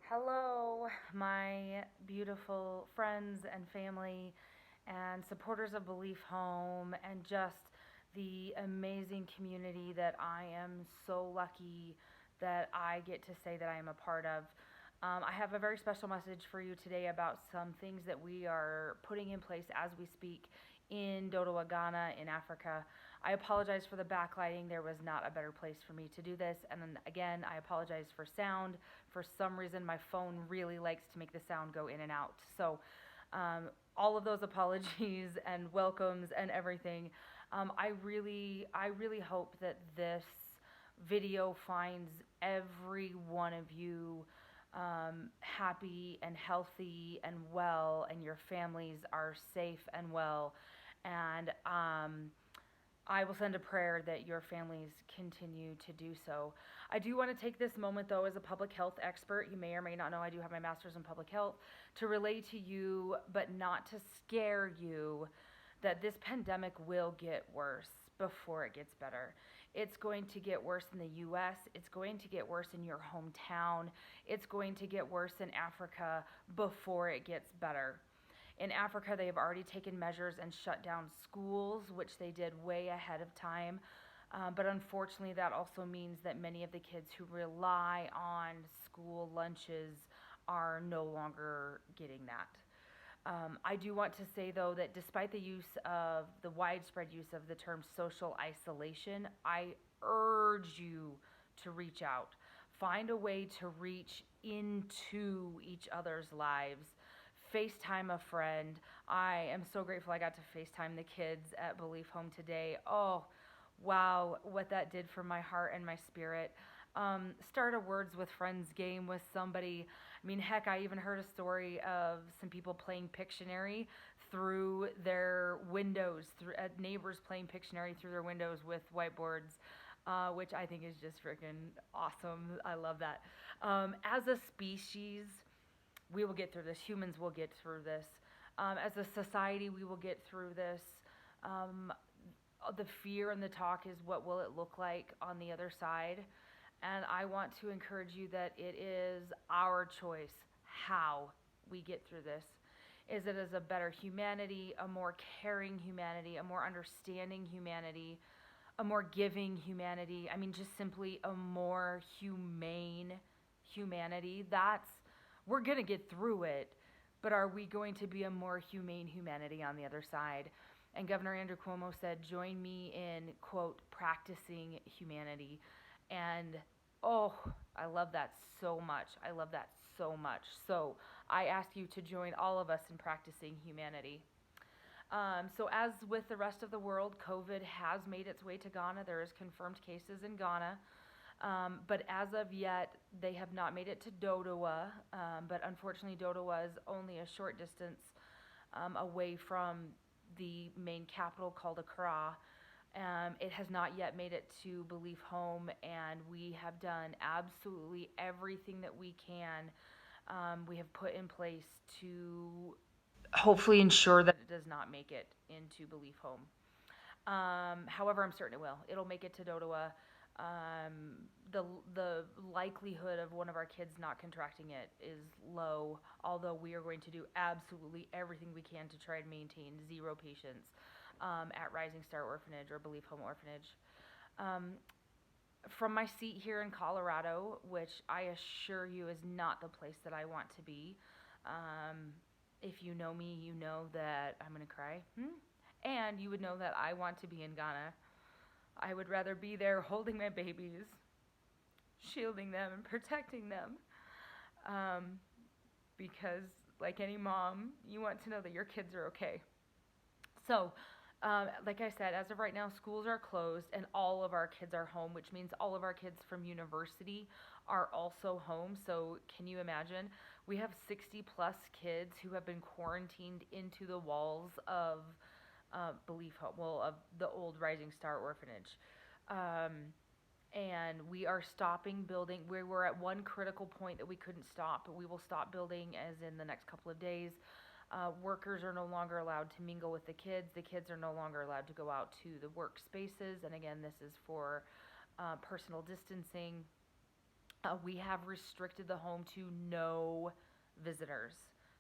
Hello, my beautiful friends and family and supporters of Belief Home, and just the amazing community that I am so lucky that I get to say that I am a part of. I have a very special message for you today about some things that we are putting in place as we speak in Dodowa Ghana in Africa. I apologize for the backlighting. There was not a better place for me to do this. And then again, I apologize for sound. For some reason, my phone really likes to make the sound go in and out. So, um, all of those apologies and welcomes and everything. I really hope that this video finds every one of you happy and healthy and well, and your families are safe and well. And I will send a prayer that your families continue to do so. I do want to take this moment, though, as a public health expert. You may or may not know I do have my master's in public health, to relay to you, but not to scare you, that this pandemic will get worse before it gets better. It's going to get worse in the US, it's going to get worse in your hometown, it's going to get worse in Africa before it gets better. In Africa, they have already taken measures and shut down schools, which they did way ahead of time. But unfortunately, that also means that many of the kids who rely on school lunches are no longer getting that. I do want to say, though, that despite the widespread use of the term social isolation, I urge you to reach out. Find a way to reach into each other's lives. FaceTime a friend. I am so grateful I got to FaceTime the kids at Belief Home today. Oh, wow, what that did for my heart and my spirit. Start a words with friends game with somebody. I mean, heck, I even heard a story of some people playing Pictionary through their windows, through neighbors playing Pictionary through their windows with whiteboards, which I think is just freaking awesome. I love that. As a species, we will get through this. Humans will get through this. As a society, we will get through this. Um, the fear and the talk is, what will it look like on the other side? And I want to encourage you that it is our choice how we get through this. Is it as a better humanity, a more caring humanity, a more understanding humanity, a more giving humanity? I mean, just simply a more humane humanity. We're going to get through it, but are we going to be a more humane humanity on the other side? And Governor Andrew Cuomo said, join me in, quote, practicing humanity. And oh, I love that so much. I love that so much. So I ask you to join all of us in practicing humanity. So as with the rest of the world, COVID has made its way to Ghana. There is confirmed cases in Ghana. But as of yet, they have not made it to Dodowa. But unfortunately, Dodowa is only a short distance away from the main capital called Accra. It has not yet made it to Belief Home, and we have done absolutely everything that we can. We have put in place to hopefully ensure that it does not make it into Belief Home. However, I'm certain it will. It'll make it to Dodowa. The likelihood of one of our kids not contracting it is low, although we are going to do absolutely everything we can to try and maintain zero patients at Rising Star Orphanage or Belief Home Orphanage. Um, from my seat here in Colorado, which I assure you is not the place that I want to be. If you know me, you know that I'm going to cry. And you would know that I want to be in Ghana. I would rather be there holding my babies, shielding them, and protecting them. Um, because, like any mom, you want to know that your kids are okay. So, like I said, as of right now, schools are closed and all of our kids are home, which means all of our kids from university are also home. So, can you imagine? We have 60 plus kids who have been quarantined into the walls of Belief Home, well, of the old Rising Star Orphanage. Um, and we are stopping building. We were at one critical point that we couldn't stop, but we will stop building as in the next couple of days. Workers are no longer allowed to mingle with the kids. The kids are no longer allowed to go out to the workspaces. And again, this is for personal distancing. We have restricted the home to no visitors.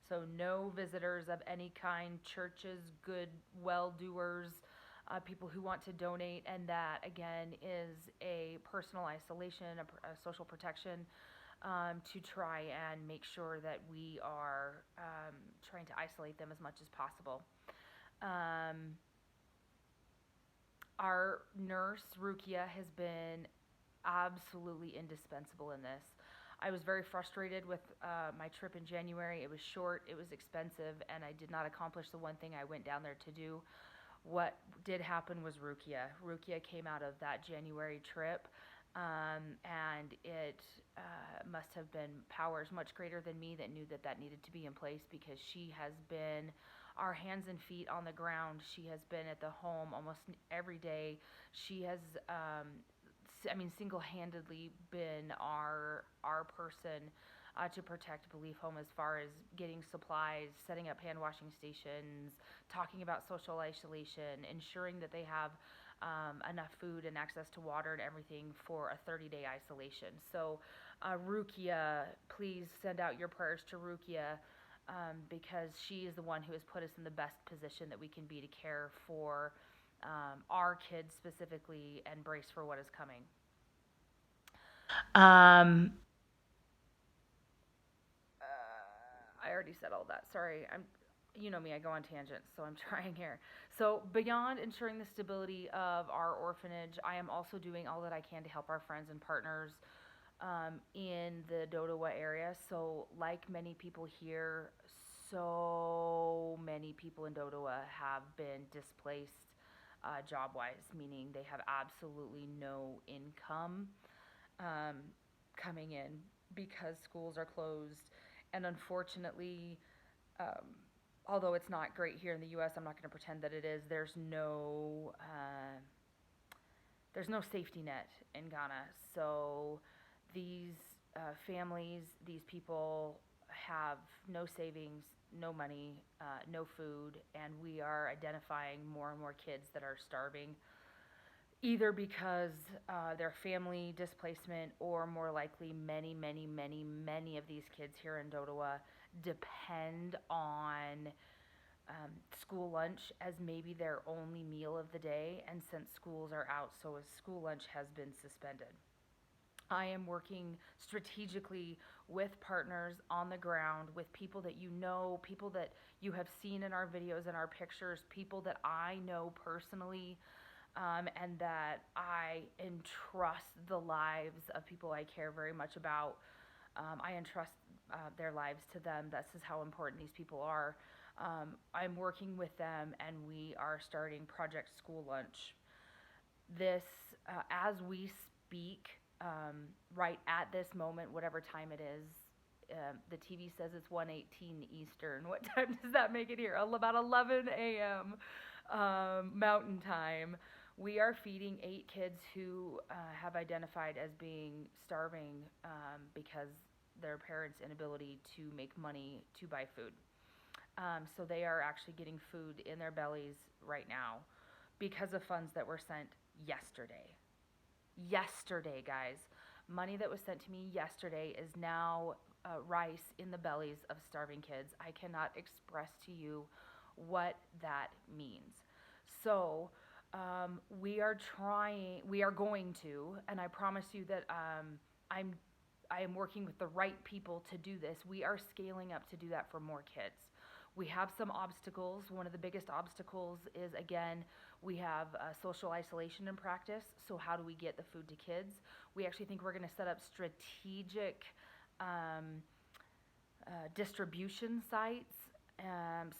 So, no visitors of any kind, churches, good well doers, people who want to donate. And that, again, is a personal isolation, a social protection to try and make sure that we are trying to isolate them as much as possible. Um, our nurse, Rukia, has been absolutely indispensable in this. I was very frustrated with my trip in January. It was short, it was expensive, and I did not accomplish the one thing I went down there to do. What did happen was Rukia. Rukia came out of that January trip, and it must have been powers much greater than me that knew that that needed to be in place, because she has been our hands and feet on the ground. She has been at the home almost every day. She has, single-handedly been our person to protect Belief Home as far as getting supplies, setting up hand washing stations, talking about social isolation, ensuring that they have enough food and access to water and everything for a 30-day isolation. So, Rukia, please send out your prayers to Rukia, because she is the one who has put us in the best position that we can be to care for our kids specifically and brace for what is coming. Um, I already said all that. Sorry, you know me, I go on tangents, so I'm trying here. So, beyond ensuring the stability of our orphanage, I am also doing all that I can to help our friends and partners in the Dodowa area. So, like many people here, so many people in Dodowa have been displaced job wise, meaning they have absolutely no income um, coming in because schools are closed. And unfortunately, um, although it's not great here in the U.S., I'm not going to pretend that it is. There's no safety net in Ghana. So these families, these people have no savings, no money, no food, and we are identifying more and more kids that are starving, either because their family displacement, or more likely, many, many, many, many of these kids here in Dodowa depend on school lunch as maybe their only meal of the day. And since schools are out, so as school lunch has been suspended. I am working strategically with partners on the ground, with people that you know, people that you have seen in our videos and our pictures, people that I know personally, and that I entrust the lives of people I care very much about. I entrust their lives to them. This is how important these people are. I'm working with them, and we are starting Project School Lunch. This, as we speak, right at this moment, whatever time it is, the TV says it's 1:18 Eastern. What time does that make it here? About 11 a.m. Mountain Time. We are feeding 8 kids who have identified as being starving because their parents' inability to make money to buy food. So they are actually getting food in their bellies right now because of funds that were sent yesterday. Yesterday, guys. Money that was sent to me yesterday is now rice in the bellies of starving kids. I cannot express to you what that means. So, we are going to, and I promise you that I'm, I am working with the right people to do this. We are scaling up to do that for more kids. We have some obstacles. One of the biggest obstacles is, again, we have social isolation in practice. So, how do we get the food to kids? We actually think we're going to set up strategic um, distribution sites,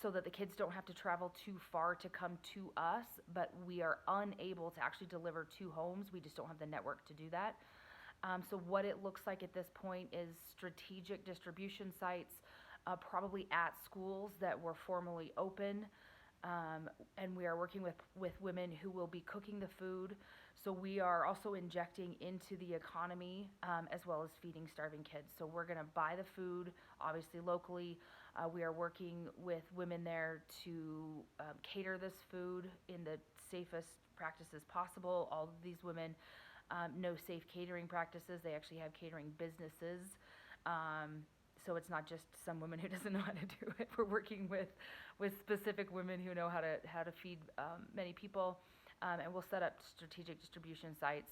so that the kids don't have to travel too far to come to us, but we are unable to actually deliver to homes. We just don't have the network to do that. So, what it looks like at this point is strategic distribution sites, probably at schools that were formerly open. And we are working with women who will be cooking the food. So, we are also injecting into the economy, as well as feeding starving kids. So, we're going to buy the food, obviously locally. We are working with women there to cater this food in the safest practices possible. All of these women no safe catering practices. They actually have catering businesses. So it's not just some woman who doesn't know how to do it. We're working with specific women who know how to feed many people, and we'll set up strategic distribution sites.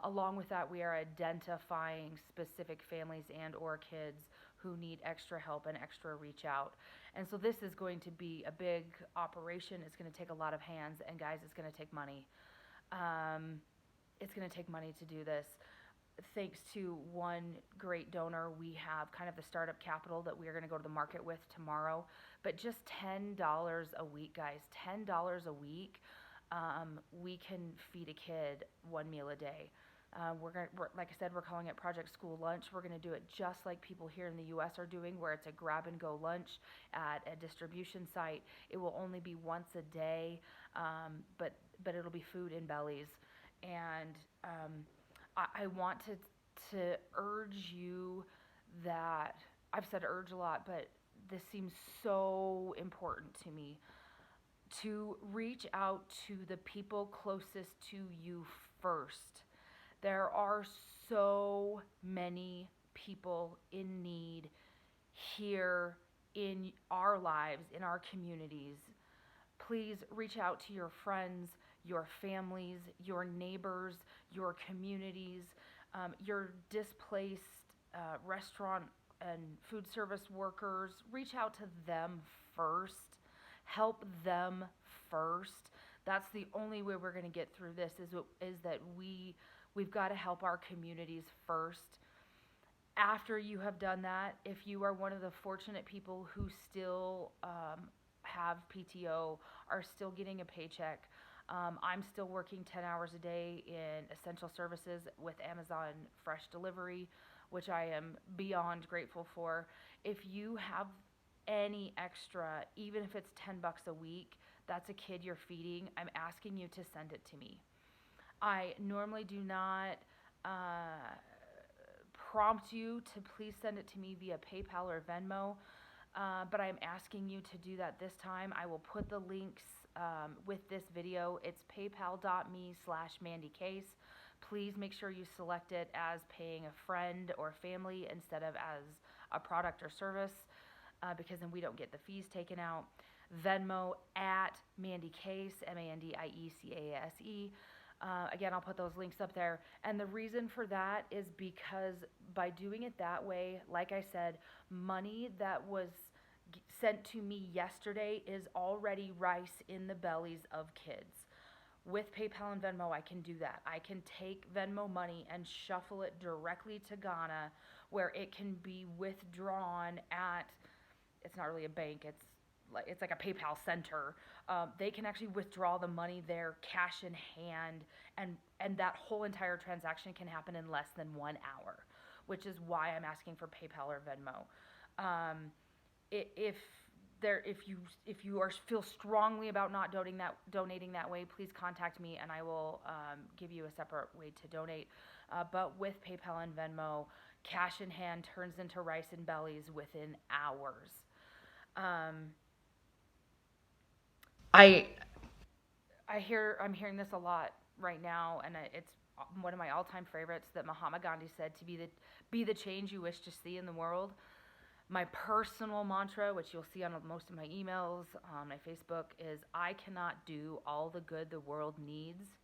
Along with that, we are identifying specific families and or kids who need extra help and extra reach out. And so this is going to be a big operation. It's going to take a lot of hands, and guys, it's going to take money. It's going to take money to do this. Thanks to one great donor, we have kind of the startup capital that we are going to go to the market with tomorrow. But just $10 a week, guys, $10 a week, we can feed a kid one meal a day. Like I said, we're calling it Project School Lunch. We're going to do it just like people here in the U.S. are doing, where it's a grab and go lunch at a distribution site. It will only be once a day, but it'll be food in bellies. And I want to urge you that, I've said urge a lot, but this seems so important to me, to reach out to the people closest to you first. There are so many people in need here in our lives, in our communities. Please reach out to your friends, your families, your neighbors, your communities, your displaced restaurant and food service workers. Reach out to them first. Help them first. That's the only way we're going to get through this, is that we've got to help our communities first. After you have done that, if you are one of the fortunate people who still have PTO, are still getting a paycheck, I'm still working 10 hours a day in essential services with Amazon Fresh Delivery, which I am beyond grateful for. If you have any extra, even if it's $10 a week, that's a kid you're feeding, I'm asking you to send it to me. I normally do not prompt you to please send it to me via PayPal or Venmo, but I'm asking you to do that this time. I will put the links with this video. It's paypal.me/MandyCase. Please make sure you select it as paying a friend or family instead of as a product or service, because then we don't get the fees taken out. Venmo at MandyCase, MandyIECASE. Again, I'll put those links up there. And the reason for that is because by doing it that way, like I said, money that was sent to me yesterday is already rice in the bellies of kids. With PayPal and Venmo, I can do that. I can take Venmo money and shuffle it directly to Ghana, where it can be withdrawn at, it's not really a bank, it's like a PayPal center. They can actually withdraw the money there, cash in hand, and that whole entire transaction can happen in less than 1 hour, which is why I'm asking for PayPal or Venmo. If you feel strongly about not donating that way, please contact me and I will give you a separate way to donate. But with PayPal and Venmo, cash in hand turns into rice in bellies within hours. I'm hearing this a lot right now, and it's one of my all-time favorites that Mahatma Gandhi said, to be the change you wish to see in the world. My personal mantra, which you'll see on most of my emails, on my Facebook, is I cannot do all the good the world needs,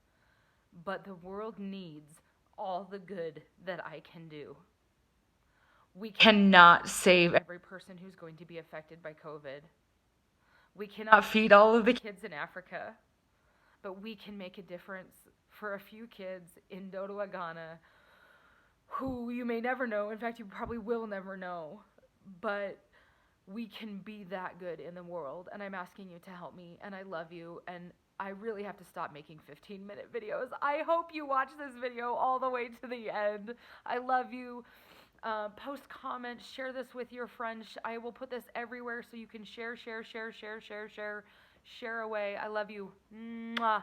but the world needs all the good that I can do. We cannot save every person who's going to be affected by COVID. We cannot feed all of the kids in Africa, but we can make a difference for a few kids in Dodowa Ghana who you may never know. In fact, you probably will never know, but we can be that good in the world, and I'm asking you to help me, and I love you, and I really have to stop making 15-minute videos. I hope you watch this video all the way to the end. I love you. Post comments, share this with your friends. I will put this everywhere so you can share away. I love you. Mwah.